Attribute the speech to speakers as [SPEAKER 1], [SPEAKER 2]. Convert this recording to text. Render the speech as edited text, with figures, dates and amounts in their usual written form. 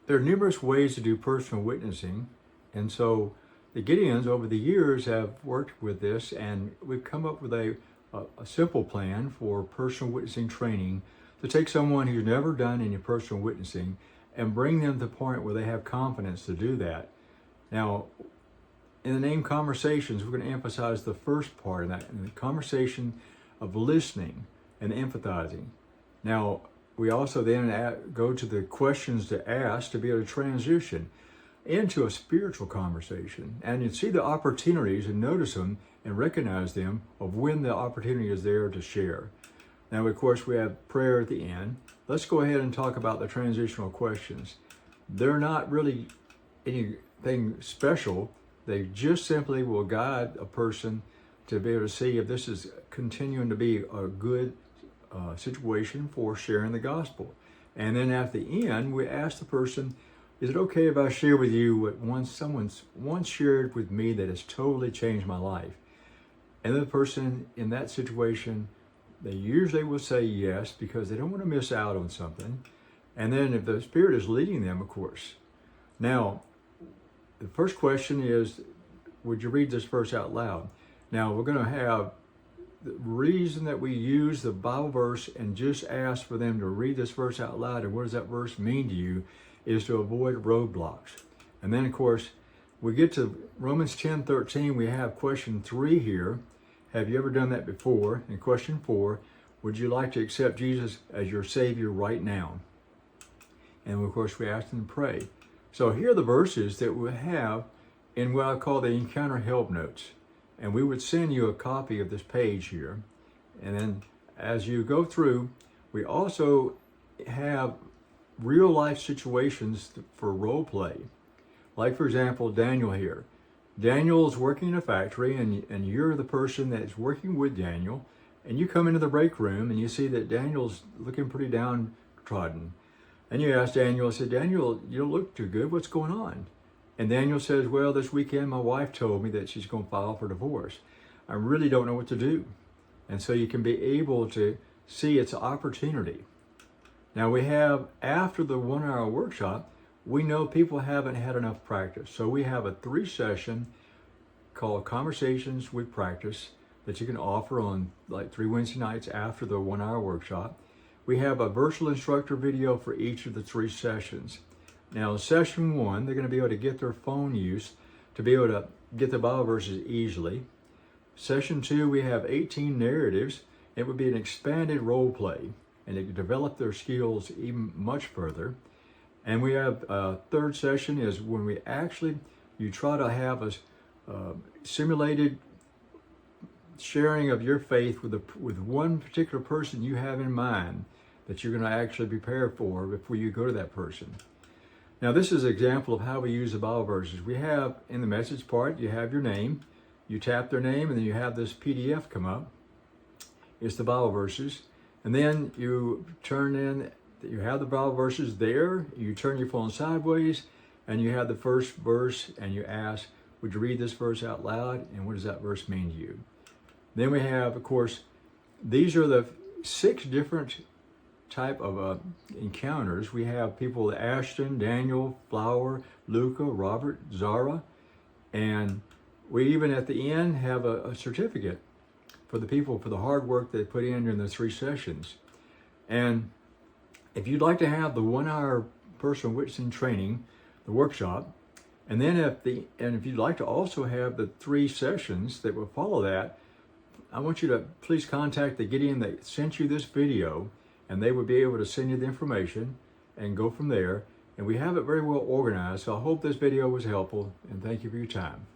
[SPEAKER 1] there are numerous ways to do personal witnessing, and so the Gideons over the years have worked with this, and we've come up with a simple plan for personal witnessing training to take someone who's never done any personal witnessing and bring them to the point where they have confidence to do that. Now, in the name Conversations, we're going to emphasize the first part of that, the conversation of listening and empathizing. Now, we also then go to the questions to ask to be able to transition into a spiritual conversation. And you see the opportunities and notice them and recognize them of when the opportunity is there to share. Now, of course, we have prayer at the end. Let's go ahead and talk about the transitional questions. They're not really anything special. They just simply will guide a person to be able to see if this is continuing to be a good situation for sharing the gospel. And then at the end, we ask the person, is it okay if I share with you what someone's once shared with me that has totally changed my life? And the person in that situation, they usually will say yes because they don't want to miss out on something. And then if the Spirit is leading them, of course. Now, the first question is, would you read this verse out loud? Now, we're going to have the reason that we use the Bible verse and just ask for them to read this verse out loud and what does that verse mean to you is to avoid roadblocks. And then, of course, we get to Romans 10:13. We have question 3 here. Have you ever done that before? And question 4, would you like to accept Jesus as your Savior right now? And of course, we ask them to pray. So here are the verses that we have in what I call the Encounter Help Notes. And we would send you a copy of this page here. And then as you go through, we also have real life situations for role play. Like, for example, Daniel here. Daniel's working in a factory and you're the person that's working with Daniel, and you come into the break room and you see that Daniel's looking pretty downtrodden. And you ask Daniel, I said, Daniel, you don't look too good. What's going on? And Daniel says, well, this weekend my wife told me that she's going to file for divorce. I really don't know what to do. And so you can be able to see its opportunity. Now we have, after the 1-hour workshop, we know people haven't had enough practice. So we have a 3-session called Conversations with Practice that you can offer on like 3 Wednesday nights after the 1-hour workshop. We have a virtual instructor video for each of the 3 sessions. Now in session 1, they're going to be able to get their phone use to be able to get the Bible verses easily. Session 2, we have 18 narratives. It would be an expanded role play, and they can develop their skills even much further. And we have a 3rd session is when we actually, you try to have a simulated sharing of your faith with one particular person you have in mind that you're going to actually prepare for before you go to that person. Now this is an example of how we use the Bible verses. We have in the message part, you have your name, you tap their name, and then you have this PDF come up. It's the Bible verses. And then you turn in, you have the Bible verses there, you turn your phone sideways, and you have the first verse, and you ask, would you read this verse out loud, and what does that verse mean to you? Then we have, of course, these are the 6 different type of encounters. We have people, Ashton, Daniel, Flower, Luca, Robert, Zara, and we even at the end have a certificate for the people for the hard work they put in during the 3 sessions. And if you'd like to have the 1-hour personal witnessing training, the workshop, and then if you'd like to also have the 3 sessions that will follow that, I want you to please contact the Gideon that sent you this video, and they would be able to send you the information and go from there. And we have it very well organized. So I hope this video was helpful, and thank you for your time.